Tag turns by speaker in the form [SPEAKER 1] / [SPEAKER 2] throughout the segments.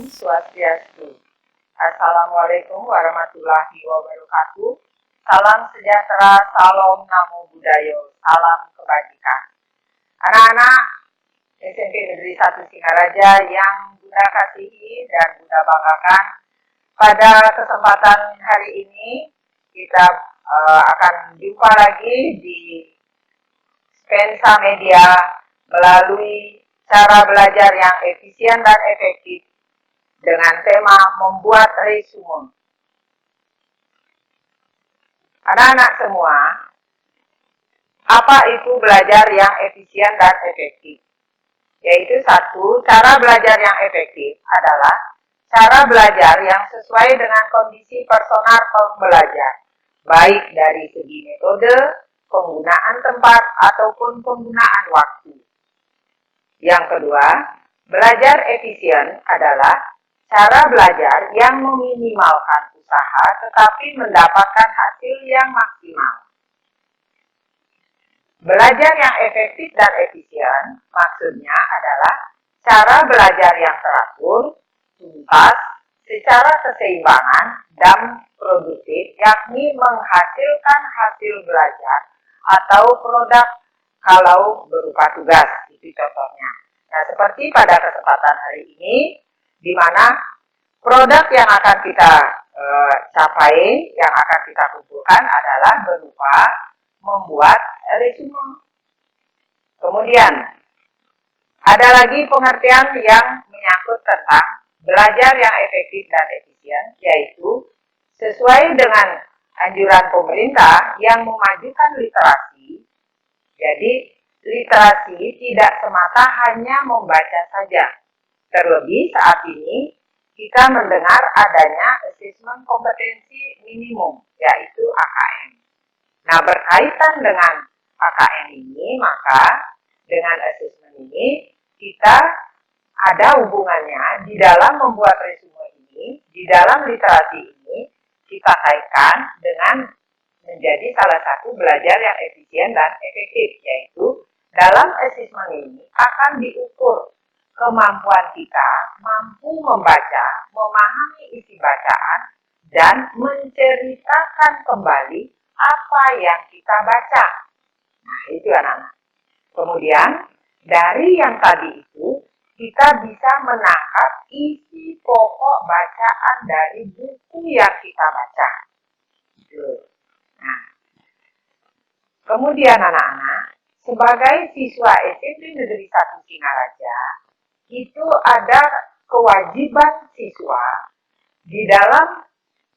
[SPEAKER 1] Swastiastu. Assalamualaikum warahmatullahi wabarakatuh. Salam sejahtera, salam namo buddhaya, salam kebajikan. Anak-anak SMP Negeri 1 Singaraja yang Bunda kasihi dan Bunda banggakan, pada kesempatan hari ini kita akan jumpa lagi di Spensa Media melalui cara belajar yang efisien dan efektif dengan tema membuat resume. Anak-anak semua, apa itu belajar yang efisien dan efektif? Yaitu satu, cara belajar yang efektif adalah cara belajar yang sesuai dengan kondisi personal pembelajar, baik dari segi metode, penggunaan tempat, ataupun penggunaan waktu. Yang kedua, belajar efisien adalah cara belajar yang meminimalkan usaha tetapi mendapatkan hasil yang maksimal. Belajar yang efektif dan efisien maksudnya adalah cara belajar yang teratur, tuntas, secara keseimbangan, dan produktif, yakni menghasilkan hasil belajar atau produk kalau berupa tugas. Itu contohnya. Nah, seperti pada kesempatan hari ini, di mana produk yang akan kita capai, yang akan kita kumpulkan adalah berupa membuat resume. Kemudian, ada lagi pengertian yang menyangkut tentang belajar yang efektif dan efisien, yaitu sesuai dengan anjuran pemerintah yang memajukan literasi. Jadi, literasi tidak semata hanya membaca saja. Terlebih saat ini kita mendengar adanya asesmen kompetensi minimum, yaitu AKM. Nah, berkaitan dengan AKM ini, maka dengan asesmen ini kita ada hubungannya di dalam membuat resume ini, di dalam literasi ini kita kaitkan dengan menjadi salah satu belajar yang efisien dan efektif, yaitu dalam asesmen ini akan diukur kemampuan kita mampu membaca, memahami isi bacaan, dan menceritakan kembali apa yang kita baca. Nah, itu anak-anak. Kemudian, dari yang tadi itu, kita bisa menangkap isi pokok bacaan dari buku yang kita baca. Nah, kemudian anak-anak, sebagai siswa SMP Negeri 1 Singaraja, itu ada kewajiban siswa di dalam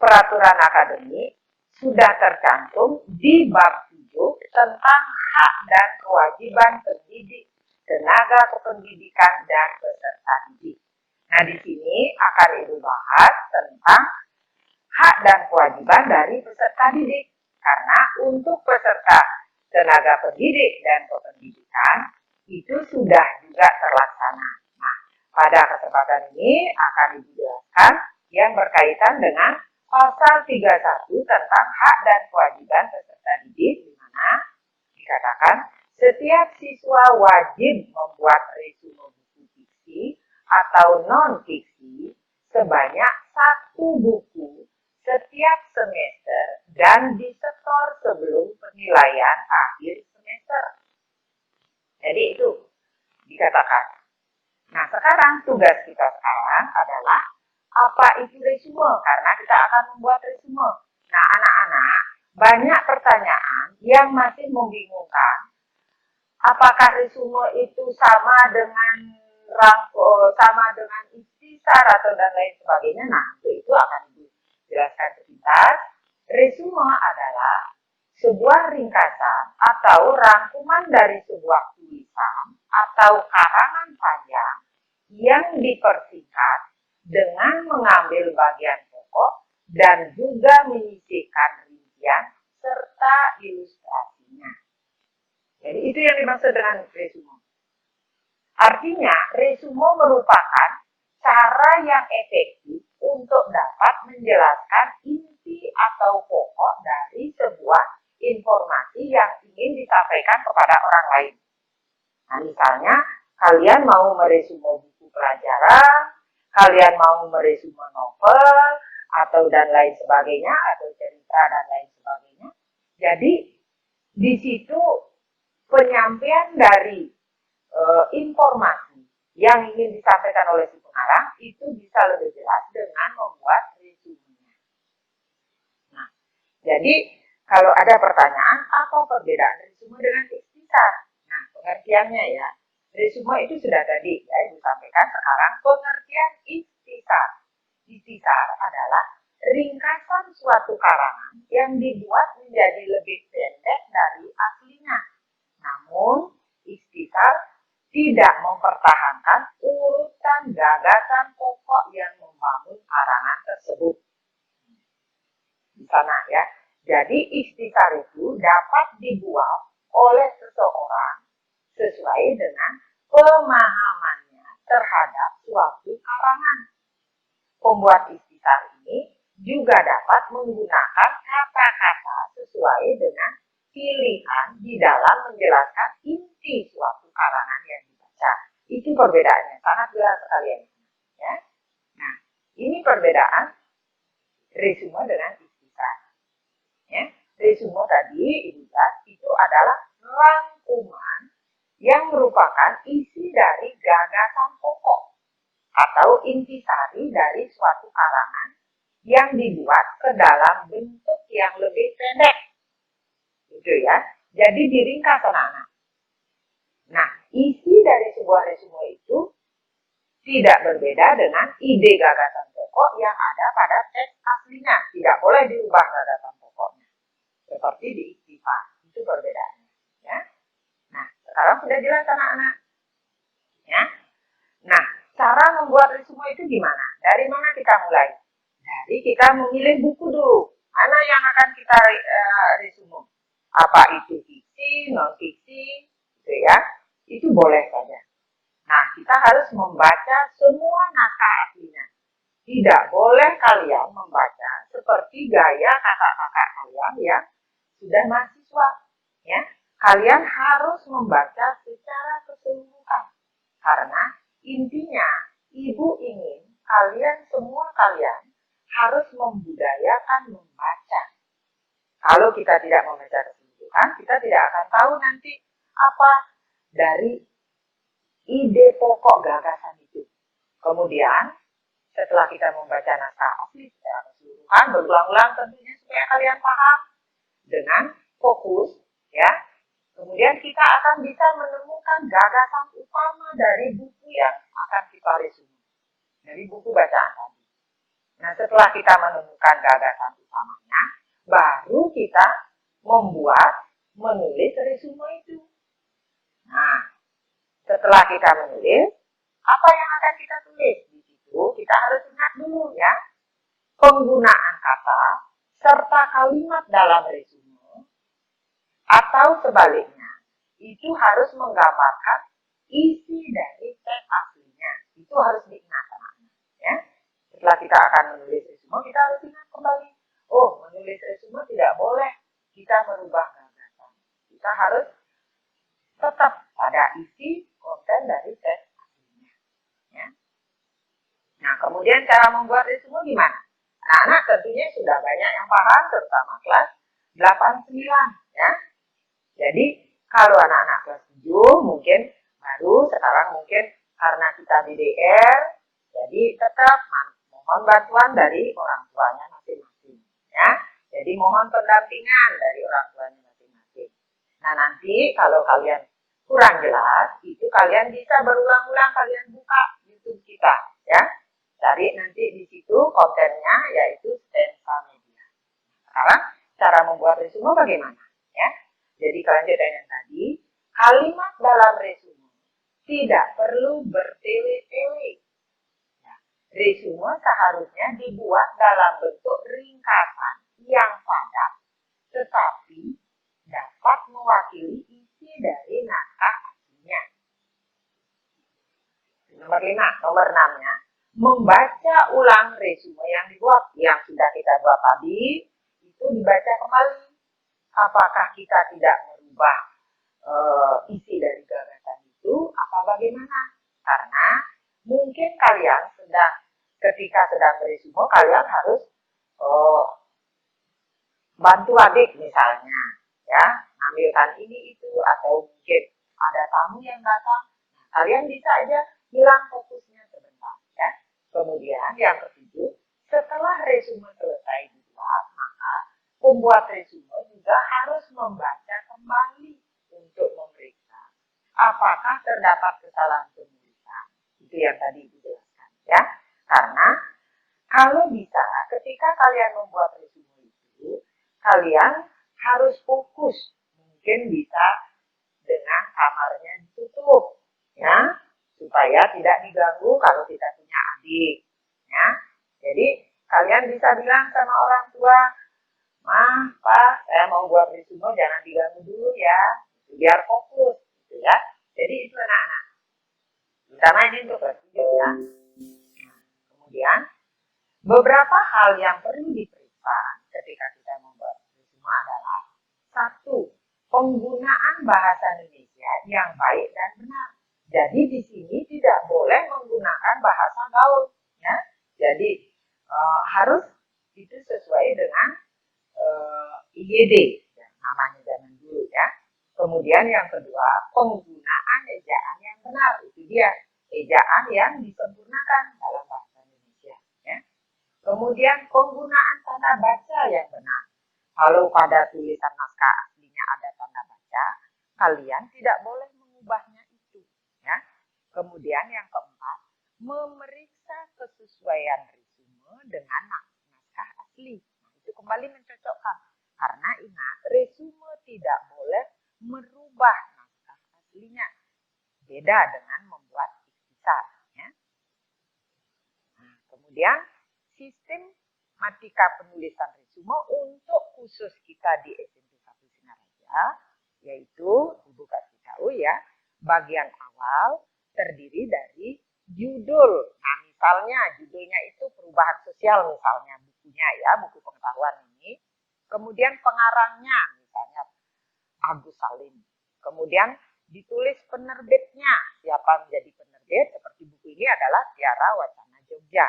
[SPEAKER 1] peraturan akademik sudah tercantum di bab 7 tentang hak dan kewajiban pendidik, tenaga kependidikan, dan peserta didik. Nah, di sini akan Ibu bahas tentang hak dan kewajiban dari peserta didik. Karena untuk peserta tenaga pendidik dan kependidikan itu sudah juga terlaksana. Nah, pada kesempatan ini akan dijelaskan yang berkaitan dengan pasal 31 tentang hak dan kewajiban peserta didik, di mana dikatakan setiap siswa wajib membuat resume buku fiksi atau non-fiksi sebanyak 1 buku setiap semester dan disetor sebelum penilaian akhir semester. Jadi itu dikatakan. Nah, sekarang tugas kita sekarang adalah apa itu resume, karena kita akan membuat resume. Nah, anak-anak, banyak pertanyaan yang masih membingungkan. Apakah resume itu sama dengan ikhtisar atau dan lain sebagainya? Nah, itu akan dijelaskan sepintas. Resume adalah sebuah ringkasan atau rangkuman dari sebuah tulisan atau karangan panjang yang dipersingkat dengan mengambil bagian pokok dan juga menyisihkan rincian serta ilustrasinya. Jadi itu yang dimaksud dengan resume. Artinya, resume merupakan cara yang efektif untuk dapat menjelaskan inti atau pokok dari sebuah informasi yang ingin disampaikan kepada orang lain. Nah, misalnya kalian mau meresume buku pelajaran kalian mau meresume novel atau dan lain sebagainya, atau cerita dan lain sebagainya. Jadi di situ penyampaian dari informasi yang ingin disampaikan oleh si pengarang itu bisa lebih jelas dengan membuat resumenya. Nah, jadi kalau ada pertanyaan, apa perbedaan resume dengan ikhtisar? Nah, pengertiannya ya, resume itu sudah tadi ya disampaikan. Sekarang pengertian ikhtisar. Ikhtisar adalah ringkasan suatu karangan yang dibuat menjadi lebih pendek dari aslinya. Namun, ikhtisar tidak mempertahankan urutan gagasan pokok yang membangun karangan tersebut. Di sana ya. Jadi ikhtisar itu dapat dibuat oleh seseorang sesuai dengan pemahamannya terhadap suatu karangan. Pembuat ikhtisar ini juga dapat menggunakan kata-kata sesuai dengan pilihan di dalam menjelaskan inti suatu karangan yang dibaca. Itu perbedaannya, sangat jelas sekali ya. Nah, ini perbedaan resume dengan ikhtisar. Ya, resume tadi itu adalah rangkuman yang merupakan isi dari gagasan pokok atau intisari dari suatu karangan yang dibuat ke dalam bentuk yang lebih pendek. Gitu ya. Jadi diringkas anak-anak. Nah, isi dari sebuah resume itu tidak berbeda dengan ide gagasan pokok yang ada pada teks aslinya. Tidak boleh diubah gagasan pokoknya. Seperti di ikhtisar. Itu perbedaannya. Ya. Nah, sekarang sudah jelas anak-anak. Ya. Nah, cara membuat resume itu gimana? Dari mana kita mulai? Dari kita memilih buku dulu. Mana yang akan kita resume? Apa itu fiksi, non-fiksi, gitu ya? Itu boleh saja. Nah, kita harus membaca semua naskah aslinya. Tidak boleh kalian membaca seperti gaya kakak-kakak kalian yang sudah mahasiswa. Ya, kalian harus membaca secara keseluruhan. Karena intinya, ibu ingin kalian harus membudayakan membaca. Kalau kita tidak membaca keseluruhan, kita tidak akan tahu nanti apa dari ide pokok gagasan itu. Kemudian, setelah kita membaca naskah asli secara keseluruhan, berulang-ulang tentunya supaya kalian paham dengan fokus, ya. Kemudian kita akan bisa menemukan gagasan utama dari buku yang akan kita resume. Dari buku bacaan tadi. Nah, setelah kita menemukan gagasan utamanya, baru kita menulis resume itu. Nah, setelah kita menulis, apa yang akan kita tulis? Di situ kita harus ingat dulu ya, penggunaan kata serta kalimat dalam resume atau sebaliknya, itu harus menggambarkan isi dari teks aslinya. Itu harus diingat teman-teman ya. Setelah kita akan menulis resume, kita harus ingat kembali. Oh, menulis resume tidak boleh kita merubah gagasan. Kita harus tetap pada isi konten dari teks aslinya. Ya. Nah, kemudian cara membuat resume gimana? Anak-anak tentunya sudah banyak yang paham, terutama kelas 8-9 ya. Jadi, kalau anak-anak kelas 7 mungkin baru, sekarang mungkin karena kita DDR, jadi tetap mohon bantuan dari orang tuanya masing-masing. Ya. Jadi mohon pendampingan dari orang tuanya masing-masing. Nah, nanti kalau kalian kurang jelas, itu kalian bisa berulang-ulang kalian buka YouTube kita, ya. Cari nanti di situ kontennya yaitu Stensa Media. Sekarang cara membuat resume bagaimana, ya? Jadi kelanjutan yang tadi, kalimat dalam resume tidak perlu bertele-tele. Ya. Resume seharusnya dibuat dalam bentuk ringkasan yang padat, tetapi dapat mewakili isi dari naskah aslinya. Nomor 6-nya, membaca ulang resume yang dibuat, yang sudah kita buat tadi, itu dibaca kembali. Apakah kita tidak merubah isi dari gagasan itu, apa bagaimana? Karena mungkin kalian ketika sedang beresume, kalian harus bantu adik misalnya, ya, ngambilkan ini itu, atau mungkin ada tamu yang datang, kalian bisa aja hilang fokusnya sebentar, ya. Kemudian yang ketujuh, setelah resume selesai dibuat, maka pembuat resume juga harus membaca kembali untuk memeriksa apakah terdapat kesalahan penulisan. Itu yang tadi dijelaskan, ya. Karena kalau bisa, ketika kalian membuat resume itu, kalian harus fokus. Mungkin bisa dengan kamarnya ditutup, ya, supaya tidak diganggu kalau kita punya adik, ya. Jadi kalian bisa bilang sama orang tua, "Ma, Pak, saya mau buat resume, jangan diganggu dulu ya, biar fokus," gitu ya. Jadi itu anak-anak. Pertama ini untuk resume, ya. Kemudian beberapa hal yang perlu diperiksa ketika kita membuat resume adalah: satu, penggunaan bahasa Indonesia yang baik dan benar. Jadi di sini tidak boleh menggunakan bahasa gaul, ya. Jadi harus itu sesuai dengan IGD, ya, namanya zaman dulu, ya. Kemudian yang kedua, penggunaan ejaan yang benar. Itu dia, ejaan yang disempurnakan dalam bahasa Indonesia, ya. Kemudian penggunaan tanda baca yang benar. Kalau pada tulisan naskah aslinya ada tanda baca, kalian tidak boleh mengubahnya itu, ya. Kemudian yang keempat, memeriksa kesesuaian resume dengan naskah asli. Nah, itu kembali mencocokkan. Karena ingat, resume tidak boleh merubah naskah aslinya. Beda dengan membuat ikhtisar, ya. Nah, kemudian sistematika penulisan resume untuk khusus kita di SMP 1 Singaraja, yaitu Ibu kasih tahu, ya, bagian awal terdiri dari judul. Nah, misalnya judulnya itu perubahan sosial misalnya bukunya, ya, buku pengetahuan ini. Kemudian pengarangnya misalnya Agus Salim. Kemudian ditulis penerbitnya, siapa menjadi penerbit, seperti buku ini adalah Tiara Wacana Jogja.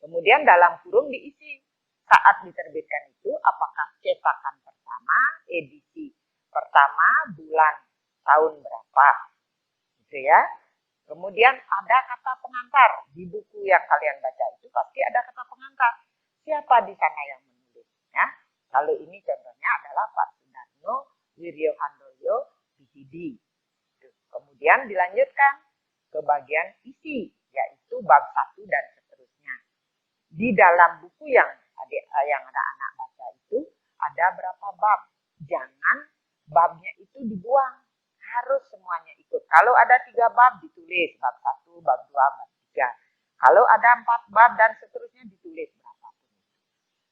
[SPEAKER 1] Kemudian dalam kurung diisi saat diterbitkan itu, apakah cetakan pertama, edisi pertama, bulan, tahun berapa, gitu ya. Kemudian ada kata pengantar di buku yang kalian baca itu, pasti ada kata pengantar. Siapa di sana yang menulis, ya? Kalau ini contohnya adalah Pak Sundarno Wiryohandoyo PhD. Kemudian dilanjutkan ke bagian isi, yaitu bab 1 dan seterusnya. Di dalam buku yang anak-anak baca itu ada berapa bab. Jangan babnya itu dibuang. Harus semuanya ikut. Kalau ada 3 bab ditulis bab 1, bab 2, bab 3. Kalau ada 4 bab dan seterusnya ditulis berapapun.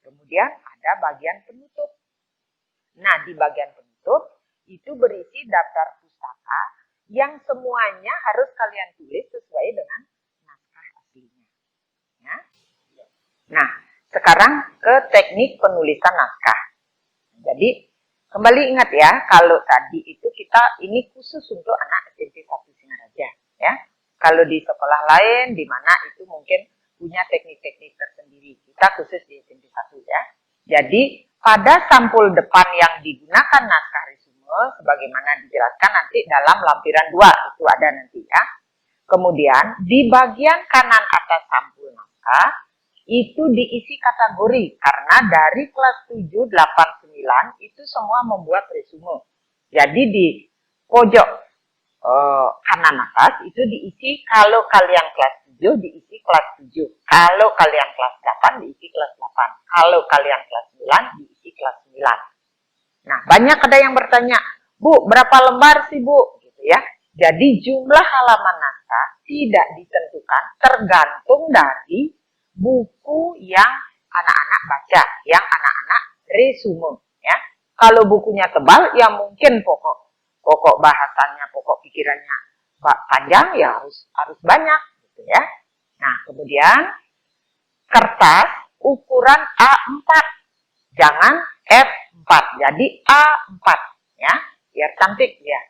[SPEAKER 1] Kemudian ada bagian penutup. Nah, di bagian penutup itu berisi daftar pustaka yang semuanya harus kalian tulis sesuai dengan naskah aslinya, ya. Nah, sekarang ke teknik penulisan naskah. Jadi, kembali ingat ya, kalau tadi itu ini khusus untuk anak SMP 1 Singaraja, ya. Kalau di sekolah lain, di mana itu mungkin punya teknik-teknik tersendiri. Kita khusus di SMP 1, ya. Jadi, pada sampul depan yang digunakan naskah resume, sebagaimana dijelaskan nanti dalam lampiran 2, itu ada nanti, ya. Kemudian, di bagian kanan atas sampul naskah, itu diisi kategori, karena dari kelas 7, 8, 9 itu semua membuat resume. Jadi di pojok kanan atas itu diisi kalau kalian kelas 7 diisi kelas 7. Kalau kalian kelas 8 diisi kelas 8. Kalau kalian kelas 9 diisi kelas 9. Nah, banyak ada yang bertanya, "Bu, berapa lembar sih, Bu?" Gitu ya. Jadi jumlah halaman naskah tidak ditentukan, tergantung dari buku yang anak-anak baca, yang anak-anak resume, ya. Kalau bukunya tebal, ya mungkin pokok bahasannya, pokok pikirannya panjang, ya harus banyak, gitu ya. Nah, kemudian kertas ukuran A4, jangan F4, jadi A4, ya, biar cantik ya.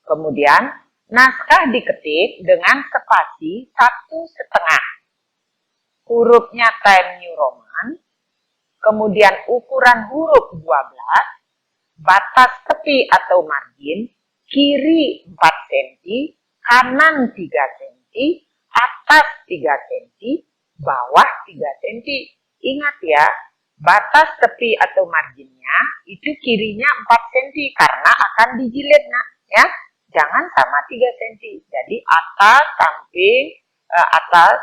[SPEAKER 1] Kemudian Naskah diketik dengan spasi 1,5. Hurufnya Times New Roman, kemudian ukuran huruf 12, batas tepi atau margin, kiri 4 cm, kanan 3 cm, atas 3 cm, bawah 3 cm. Ingat ya, batas tepi atau marginnya itu kirinya 4 cm karena akan dijilid, nah, ya. Jangan sama 3 cm. Jadi atas, samping, atas,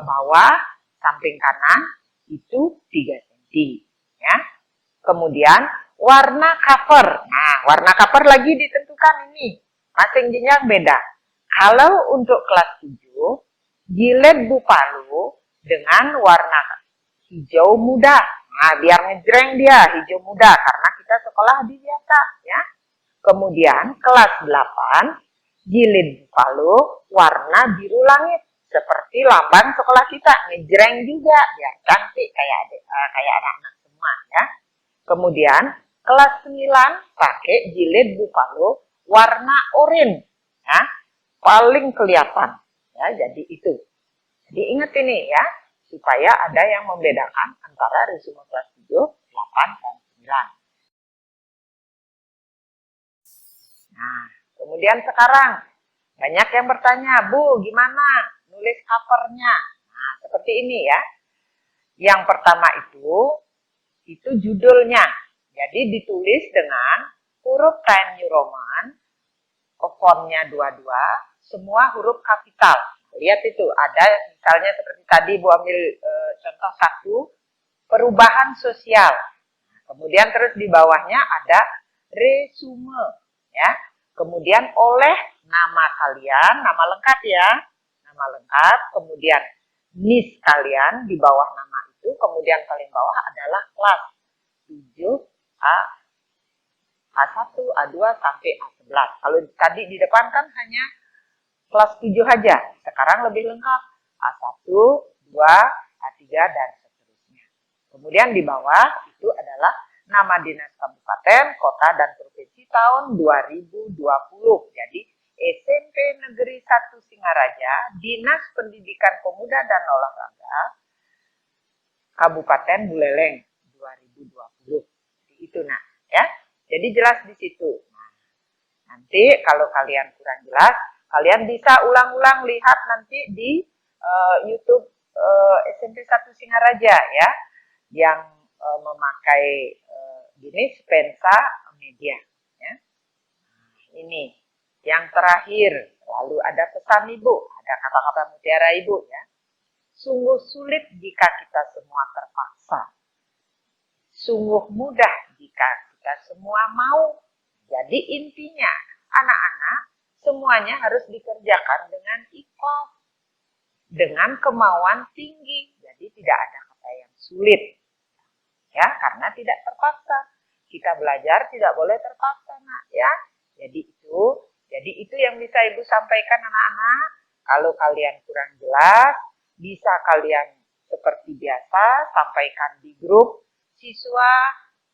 [SPEAKER 1] bawah, samping kanan itu 3 cm, ya. Kemudian warna cover. Nah, warna cover lagi ditentukan ini. Masing jenjang beda. Kalau untuk kelas 7, jilid Buffalo dengan warna hijau muda. Nah, biar ngejreng dia hijau muda karena kita sekolah di biasa, ya. Kemudian kelas 8, jilid Buffalo warna biru langit seperti lambang sekolah kita, ngejreng juga biar cantik kayak anak-anak semua, ya. Kemudian kelas 9 pakai jilid Buffalo warna oranye, ya, paling kelihatan, ya. Jadi itu. Jadi ingat ini ya, supaya ada yang membedakan antara resume kelas 7, 8, dan 9. Nah, kemudian sekarang banyak yang bertanya, Bu, gimana nulis covernya? Nah, seperti ini ya. Yang pertama itu judulnya. Jadi ditulis dengan huruf Times New Roman, fontnya 22, semua huruf kapital. Lihat itu, ada misalnya seperti tadi Bu ambil contoh 1, perubahan sosial. Kemudian terus di bawahnya ada resume, ya. Kemudian oleh nama kalian, nama lengkap ya, nama lengkap. Kemudian NIS kalian di bawah nama itu. Kemudian paling bawah adalah kelas 7, A1, A2 sampai A11. Kalau tadi di depan kan hanya kelas 7 aja. Sekarang lebih lengkap. A1, 2, A3, dan seterusnya. Kemudian di bawah itu adalah nama dinas kabupaten, kota, dan provinsi tahun 2020. Jadi SMP Negeri 1 Singaraja, Dinas Pendidikan Pemuda dan Olahraga, Kabupaten Buleleng 2020. Jadi itu nah, ya. Jadi jelas di situ. Nah, nanti kalau kalian kurang jelas, kalian bisa ulang-ulang lihat nanti di YouTube SMP 1 Singaraja ya, yang memakai jenis pensa media. Ya. Nah, ini yang terakhir, lalu ada pesan ibu, ada kata-kata mutiara ibu ya. Sungguh sulit jika kita semua terpaksa. Sungguh mudah jika kita semua mau. Jadi intinya, anak-anak semuanya harus dikerjakan dengan ikhlas, dengan kemauan tinggi. Jadi tidak ada kata yang sulit. Ya, karena tidak terpaksa. Kita belajar tidak boleh terpaksa, nak, ya. Jadi itu yang bisa Ibu sampaikan anak-anak. Kalau kalian kurang jelas, bisa kalian seperti biasa sampaikan di grup siswa,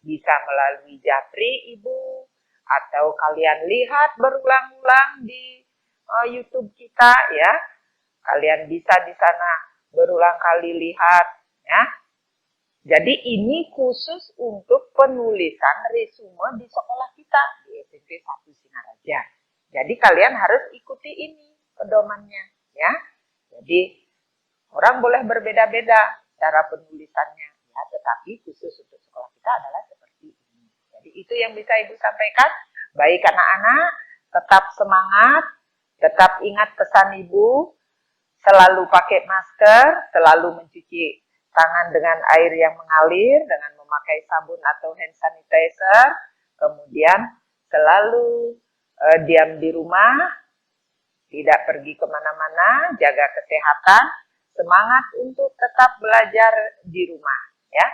[SPEAKER 1] bisa melalui japri Ibu, atau kalian lihat berulang-ulang di YouTube kita ya. Kalian bisa di sana berulang kali lihat ya. Jadi ini khusus untuk penulisan resume di sekolah kita di SMP 1 Singaraja. Jadi kalian harus ikuti ini pedomannya ya. Jadi orang boleh berbeda-beda cara penulisannya ya, tetapi khusus untuk sekolah kita adalah seperti ini. Jadi itu yang bisa Ibu sampaikan. Baik anak-anak, tetap semangat, tetap ingat pesan Ibu, selalu pakai masker, selalu mencuci tangan dengan air yang mengalir, dengan memakai sabun atau hand sanitizer, kemudian selalu diam di rumah, tidak pergi kemana-mana, jaga kesehatan, semangat untuk tetap belajar di rumah. Ya,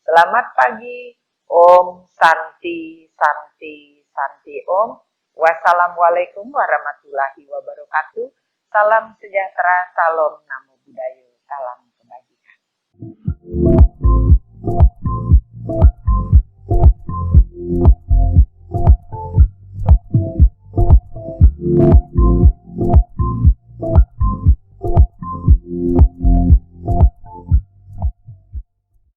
[SPEAKER 1] selamat pagi, Om Santi, Santi, Santi Om. Wassalamualaikum warahmatullahi wabarakatuh. Salam sejahtera, salam namo buddhaya, salam